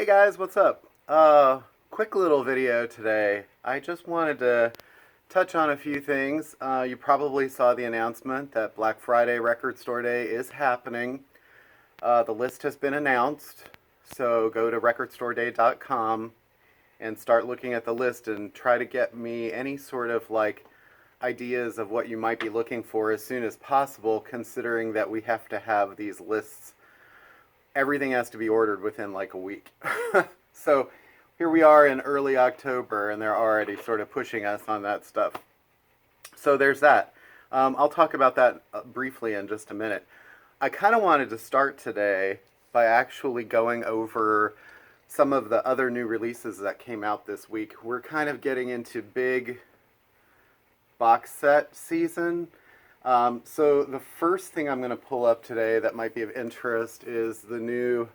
Hey guys, what's up? Quick little video today. I just wanted to touch on a few things. You probably saw the announcement that Black Friday Record Store Day is happening. The list has been announced, so go to recordstoreday.com and start looking at the list and try to get me any sort of ideas of what you might be looking for as soon as possible, considering that we have to have these lists. Everything has to be ordered within like a week. So here we are in early October, and they're already sort of pushing us on that stuff. So there's that. I'll talk about that briefly in just a minute. I kind of wanted to start today by actually going over some of the other new releases that came out this week. We're kind of getting into big box set season. So the first thing I'm going to pull up today that might be of interest is the new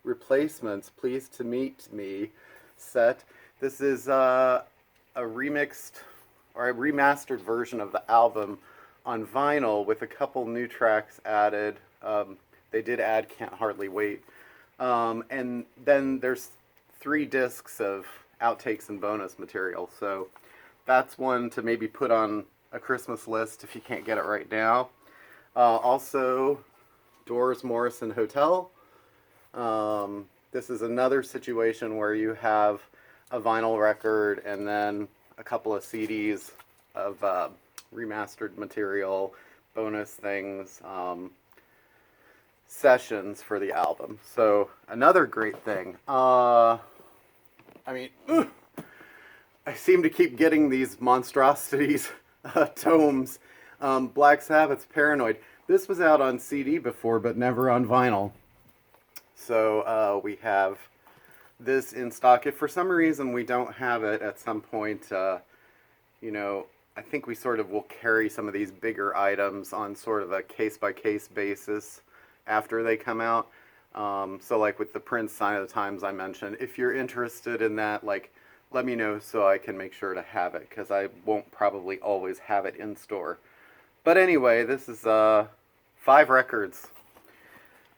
Replacements Pleased to Meet Me set. This is a remixed or a remastered version of the album on vinyl with a couple new tracks added. They did add Can't Hardly Wait. And then there's 3 discs of outtakes and bonus material. So that's one to maybe put on a Christmas list if you can't get it right now. Also, Doors Morrison Hotel. This is another situation where you have a vinyl record and then a couple of CDs of remastered material, bonus things, sessions for the album. So another great thing. I seem to keep getting these monstrosities tomes. Black Sabbath's Paranoid. This was out on CD before, but never on vinyl. So we have this in stock. If for some reason we don't have it at some point, I think we sort of will carry some of these bigger items on sort of a case-by-case basis after they come out. So like with the Prince Sign of the Times I mentioned, if you're interested in that, let me know so I can make sure to have it, because I won't probably always have it in store. But anyway, this is 5 records.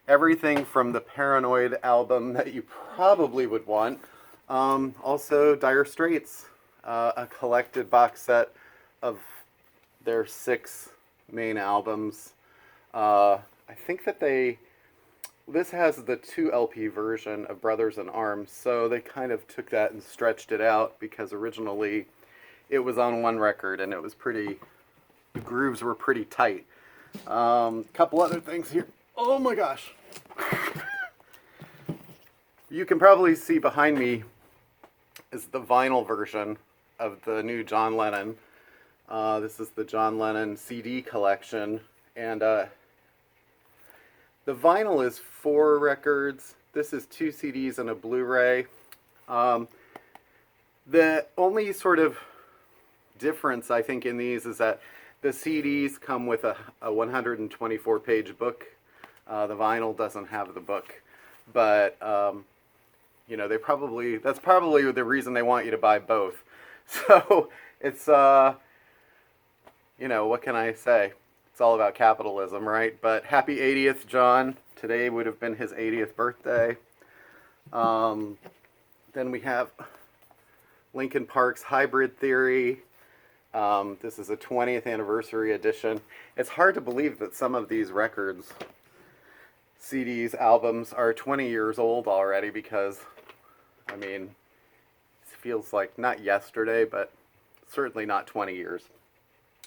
Everything from the Paranoid album that you probably would want. Also, Dire Straits, a collected box set of their 6 main albums. I think that this has the 2 LP version of Brothers in Arms, so they kind of took that and stretched it out, because originally it was on 1 record and it was the grooves were pretty tight. Couple other things here. Oh my gosh. You can probably see behind me is the vinyl version of the new John Lennon. This is the John Lennon CD collection, and the vinyl is 4 records. This is 2 CDs and a Blu-ray. The only sort of difference I think in these is that the CDs come with a 124-page book. The vinyl doesn't have the book, but that's probably the reason they want you to buy both. So it's what can I say? It's all about capitalism, right? But happy 80th, John. Today would have been his 80th birthday. Then we have Linkin Park's Hybrid Theory. This is a 20th anniversary edition. It's hard to believe that some of these records, CDs, albums, are 20 years old already, because, it feels like not yesterday, but certainly not 20 years.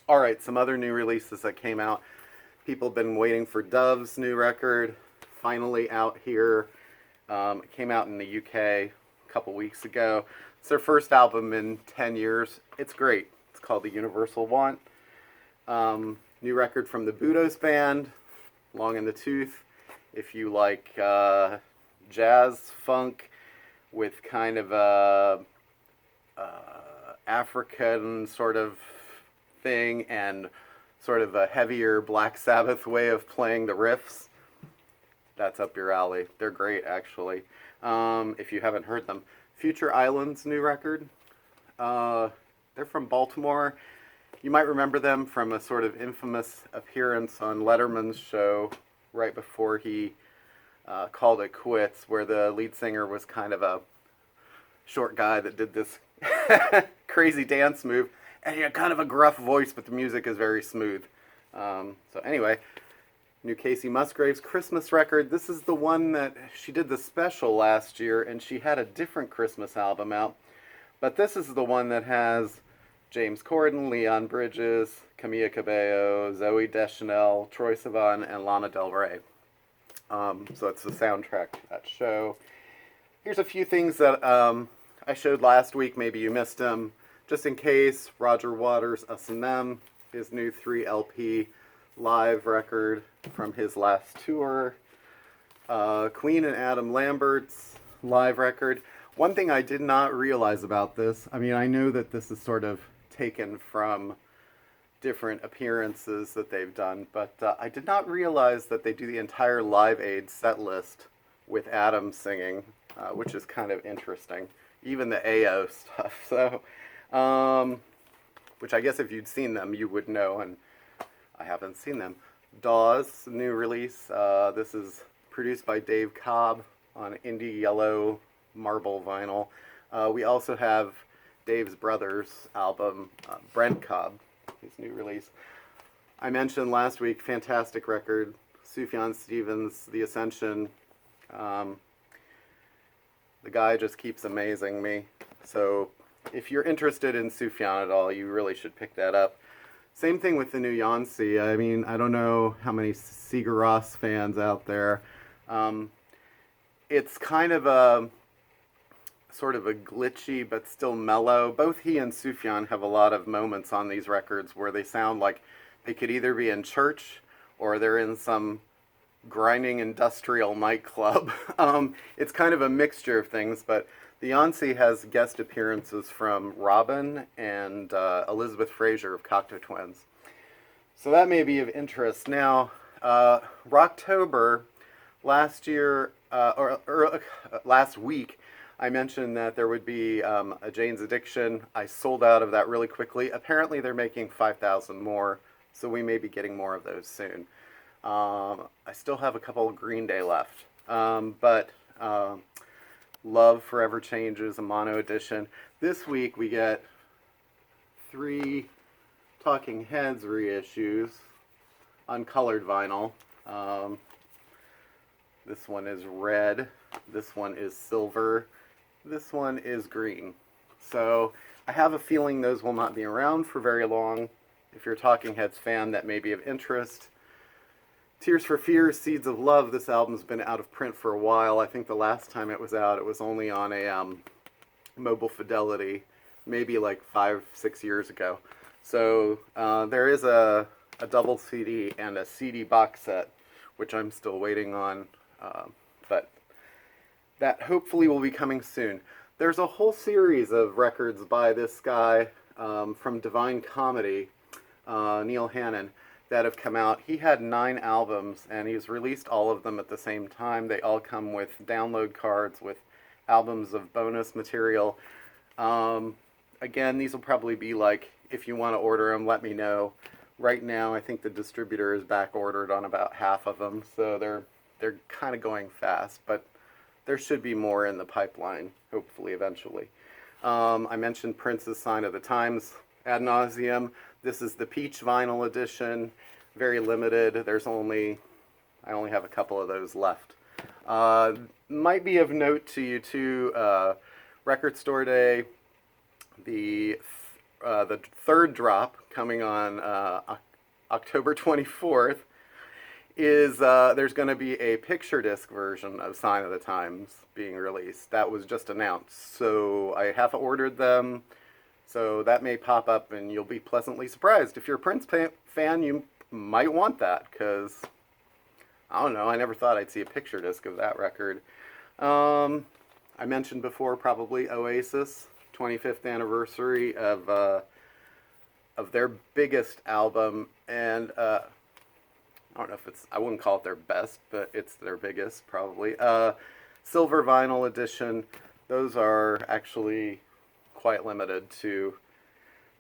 Alright, some other new releases that came out. People have been waiting for Dove's new record. Finally out here. It came out in the UK a couple weeks ago. It's their first album in 10 years. It's great. It's called The Universal Want. New record from the Budos Band, Long in the Tooth. If you like jazz funk with kind of a African sort of thing and sort of a heavier Black Sabbath way of playing the riffs, that's up your alley. They're great, actually, if you haven't heard them. Future Islands new record. They're from Baltimore. You might remember them from a sort of infamous appearance on Letterman's show right before he called it quits, where the lead singer was kind of a short guy that did this crazy dance move, and he had kind of a gruff voice, but the music is very smooth. So anyway, new Casey Musgraves Christmas record. This is the one that she did the special last year, and she had a different Christmas album out. But this is the one that has James Corden, Leon Bridges, Camila Cabello, Zooey Deschanel, Troye Sivan, and Lana Del Rey. So it's the soundtrack to that show. Here's a few things that I showed last week. Maybe you missed them. Just in case, Roger Waters' S&M, his new 3 LP live record from his last tour. Queen and Adam Lambert's live record. One thing I did not realize about this, I mean, I know that this is sort of taken from different appearances that they've done, but I did not realize that they do the entire Live Aid set list with Adam singing, which is kind of interesting. Even the AO stuff. So, which I guess if you'd seen them, you would know, and I haven't seen them. Dawes, new release. This is produced by Dave Cobb on indie yellow marble vinyl. We also have Dave's brother's album, Brent Cobb, his new release. I mentioned last week, fantastic record, Sufjan Stevens, The Ascension. The guy just keeps amazing me. So if you're interested in Sufjan at all, you really should pick that up. Same thing with the new Yancy. I mean, I don't know how many Sigur Rós fans out there. It's kind of a sort of a glitchy but still mellow. Both he and Sufjan have a lot of moments on these records where they sound like they could either be in church or they're in some grinding industrial nightclub. It's kind of a mixture of things, but the Yancy has guest appearances from Robin and Elizabeth Fraser of Cocteau Twins. So that may be of interest. Now, Rocktober, last year, last week, I mentioned that there would be a Jane's Addiction. I sold out of that really quickly. Apparently they're making 5,000 more, so we may be getting more of those soon. I still have a couple of Green Day left, but Love Forever Changes, a mono edition. This week we get 3 Talking Heads reissues on colored vinyl. This one is red, this one is silver, this one is green. So I have a feeling those will not be around for very long. If you're a Talking Heads fan, that may be of interest. Tears for Fears, Seeds of Love, this album's been out of print for a while. I think the last time it was out, it was only on a Mobile Fidelity, maybe like 5-6 years ago. So there is a double CD and a CD box set, which I'm still waiting on, but that hopefully will be coming soon. There's a whole series of records by this guy from Divine Comedy, Neil Hannon, that have come out. He had 9 albums, and he's released all of them at the same time. They all come with download cards with albums of bonus material. Again, these will probably be like, if you want to order them, let me know. Right now, I think the distributor is back ordered on about half of them, so they're kind of going fast, but there should be more in the pipeline, hopefully, eventually. I mentioned Prince's Sign of the Times ad nauseum. This is the Peach Vinyl Edition, very limited. I only have a couple of those left. Might be of note to you too, Record Store Day, the 3rd drop coming on October 24th, is there's going to be a picture disc version of Sign of the Times being released. That was just announced, so I have ordered them. So that may pop up and you'll be pleasantly surprised. If you're a Prince fan, you might want that, because, I don't know, I never thought I'd see a picture disc of that record. I mentioned before probably Oasis, 25th anniversary of their biggest album, and I don't know if I wouldn't call it their best, but it's their biggest, probably. Silver Vinyl Edition, those are actually quite limited too.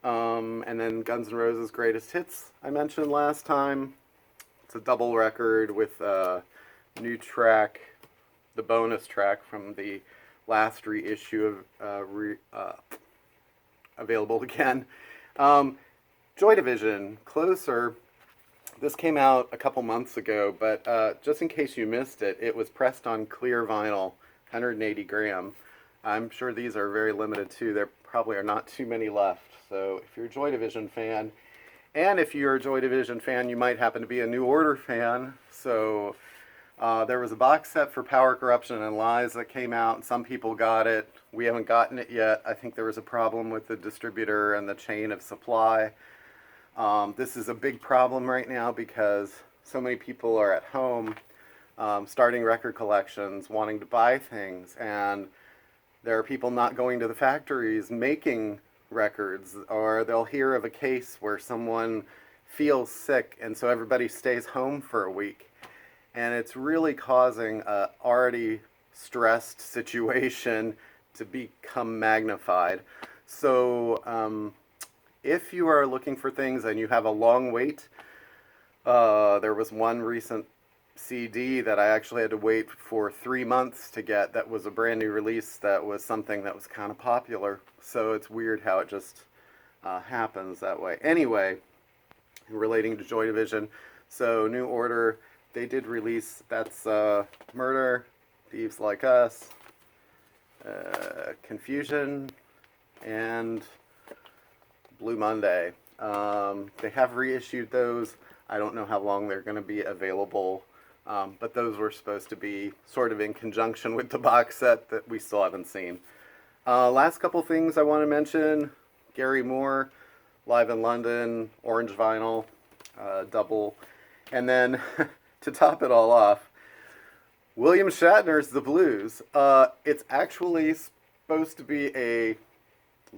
And then Guns N' Roses Greatest Hits, I mentioned last time. It's a double record with a new track the bonus track from the last reissue of available again. Joy Division, Closer. This came out a couple months ago, but just in case you missed it, it was pressed on clear vinyl, 180 gram. I'm sure these are very limited too. There probably are not too many left. So if you're a Joy Division fan, and if you're a Joy Division fan, you might happen to be a New Order fan. So there was a box set for Power, Corruption, and Lies that came out, and some people got it. We haven't gotten it yet. I think there was a problem with the distributor and the chain of supply. This is a big problem right now because so many people are at home starting record collections, wanting to buy things, and there are people not going to the factories making records, or they'll hear of a case where someone feels sick and so everybody stays home for a week. And it's really causing a already stressed situation to become magnified. So if you are looking for things and you have a long wait, there was one recent CD that I actually had to wait for 3 months to get that was a brand new release that was something that was kind of popular. So it's weird how it just happens that way. Anyway, relating to Joy Division, so New Order, they did release, that's Murder, Thieves Like Us, Confusion, and Blue Monday. They have reissued those. I don't know how long they're going to be available. But those were supposed to be sort of in conjunction with the box set that we still haven't seen. Last couple things I want to mention. Gary Moore, Live in London, orange vinyl, double. And then, to top it all off, William Shatner's The Blues. It's actually supposed to be a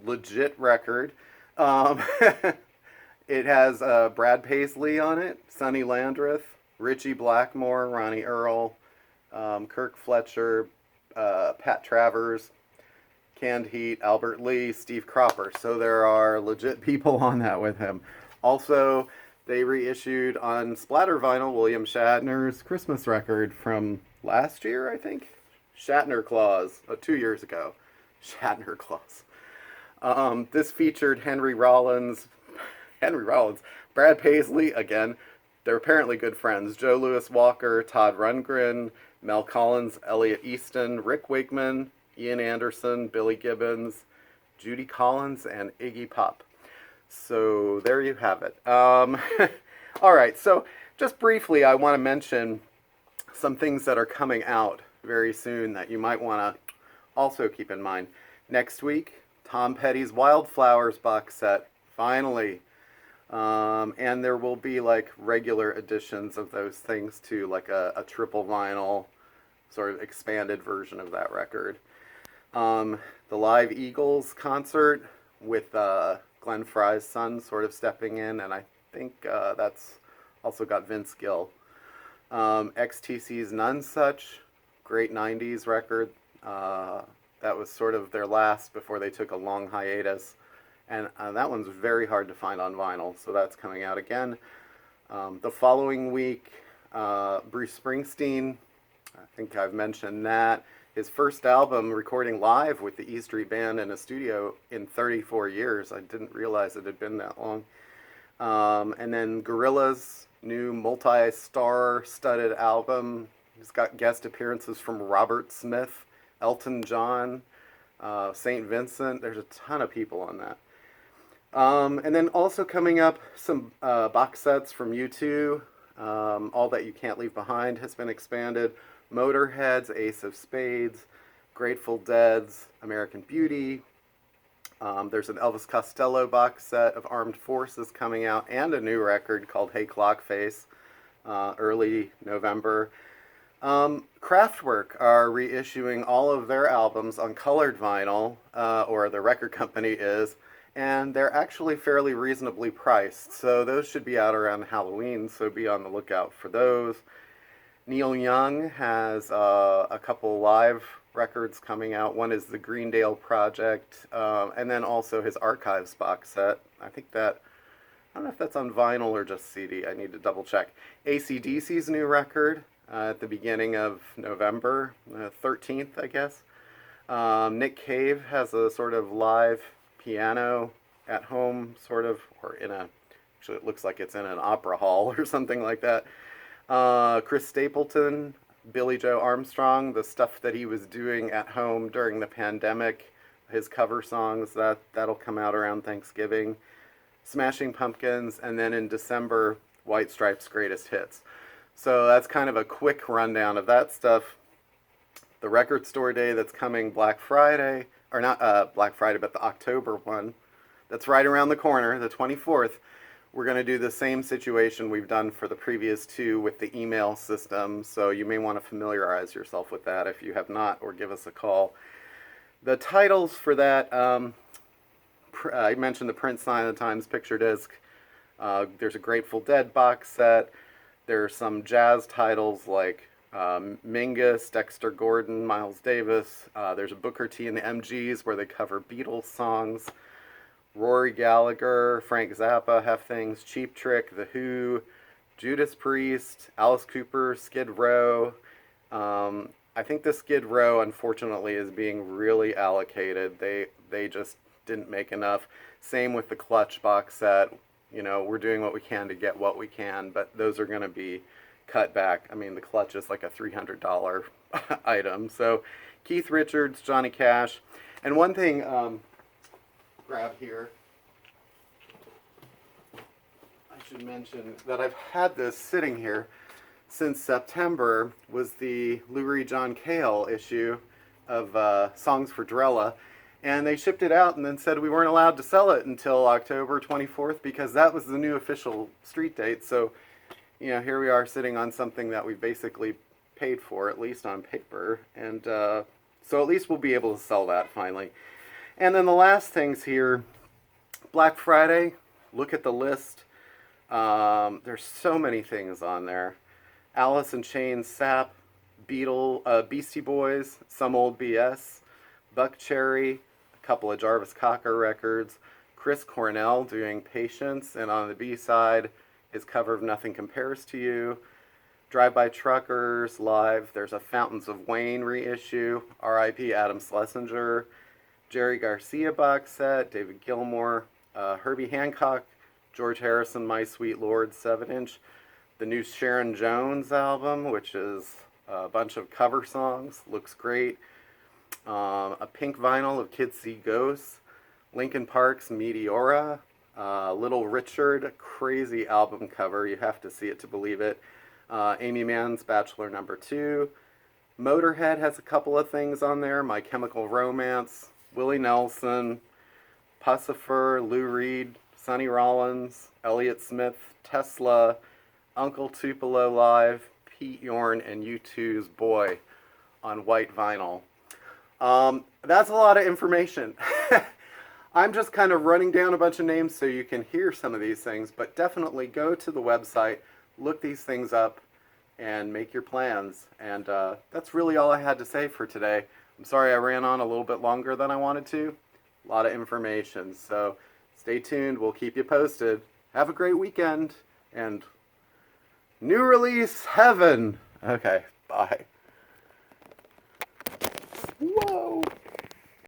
legit record. It has Brad Paisley on it, Sonny Landreth, Richie Blackmore, Ronnie Earl, Kirk Fletcher, Pat Travers, Canned Heat, Albert Lee, Steve Cropper. So there are legit people on that with him. Also, they reissued on splatter vinyl William Shatner's Christmas record from last year, I think. Shatner Claus, 2 years ago. Shatner Claus. This featured Henry Rollins, Brad Paisley, again, they're apparently good friends, Joe Louis Walker, Todd Rundgren, Mel Collins, Elliot Easton, Rick Wakeman, Ian Anderson, Billy Gibbons, Judy Collins, and Iggy Pop. So there you have it. All right, so just briefly, I want to mention some things that are coming out very soon that you might want to also keep in mind. Next week, Tom Petty's Wildflowers box set, finally. And there will be like regular editions of those things too, like a triple vinyl sort of expanded version of that record. The Live Eagles concert with Glenn Frey's son sort of stepping in, and I think that's also got Vince Gill. XTC's None Such, great 90s record. That was sort of their last before they took a long hiatus. And that one's very hard to find on vinyl, so that's coming out again. The following week, Bruce Springsteen, I think I've mentioned that. His first album recording live with the E Street Band in a studio in 34 years. I didn't realize it had been that long. And then Gorillaz' new multi-star studded album. He's got guest appearances from Robert Smith, Elton John, St. Vincent. There's a ton of people on that. And then also coming up, some box sets from U2. All That You Can't Leave Behind has been expanded. Motorhead's Ace of Spades, Grateful Dead's American Beauty. There's an Elvis Costello box set of Armed Forces coming out, and a new record called Hey Clockface, early November. Kraftwerk are reissuing all of their albums on colored vinyl, or the record company is, and they're actually fairly reasonably priced. So those should be out around Halloween, so be on the lookout for those. Neil Young has a couple live records coming out. One is the Greendale Project, and then also his Archives box set. I don't know if that's on vinyl or just CD. I need to double check. AC/DC's new record, at the beginning of November, 13th, I guess. Nick Cave has a sort of live piano at home, sort of, or in a, actually it looks like it's in an opera hall or something like that. Chris Stapleton, Billy Joe Armstrong, the stuff that he was doing at home during the pandemic, his cover songs, that'll come out around Thanksgiving. Smashing Pumpkins, and then in December, White Stripes' Greatest Hits. So that's kind of a quick rundown of that stuff. The record store day that's coming Black Friday, or not Black Friday, but the October one, that's right around the corner, the 24th. We're going to do the same situation we've done for the previous two with the email system, so you may want to familiarize yourself with that if you have not, or give us a call. The titles for that, I mentioned the Prince Sign of the Times picture disc. There's a Grateful Dead box set. There's some jazz titles like Mingus, Dexter Gordon, Miles Davis. There's a Booker T and the MGs where they cover Beatles songs. Rory Gallagher, Frank Zappa have things. Cheap Trick, The Who, Judas Priest, Alice Cooper, Skid Row. I think the Skid Row, unfortunately, is being really allocated. They just didn't make enough. Same with the Clutch box set. You know, we're doing what we can to get what we can, but those are going to be cut back. I mean, the Clutch is like a $300 item. So Keith Richards, Johnny Cash. And one thing, grab here, I should mention that I've had this sitting here since September, was the Lou Reed John Cale issue of Songs for Drella. And they shipped it out and then said we weren't allowed to sell it until October 24th because that was the new official street date. So, you know, here we are sitting on something that we basically paid for, at least on paper. And so at least we'll be able to sell that finally. And then the last things here, Black Friday, look at the list. There's so many things on there. Alice in Chains, Sap, Beastie Boys, Some Old BS, Buck Cherry, a couple of Jarvis Cocker records, Chris Cornell doing Patience, and on the B-side, his cover of Nothing Compares to You, Drive-By Truckers, live, there's a Fountains of Wayne reissue, R.I.P. Adam Schlesinger, Jerry Garcia box set, David Gilmour, Herbie Hancock, George Harrison, My Sweet Lord 7-inch, the new Sharon Jones album, which is a bunch of cover songs, looks great. A pink vinyl of Kids See Ghosts, Linkin Park's Meteora, Little Richard, crazy album cover, you have to see it to believe it. Amy Mann's Bachelor No. 2. Motorhead has a couple of things on there, My Chemical Romance, Willie Nelson, Pussifer, Lou Reed, Sonny Rollins, Elliott Smith, Tesla, Uncle Tupelo Live, Pete Yorn, and U2's Boy on white vinyl. That's a lot of information. I'm just kind of running down a bunch of names so you can hear some of these things, but definitely go to the website, look these things up, and make your plans. And that's really all I had to say for today. I'm sorry I ran on a little bit longer than I wanted to. A lot of information, so stay tuned. We'll keep you posted. Have a great weekend, and new release heaven. Okay, bye. Whoa.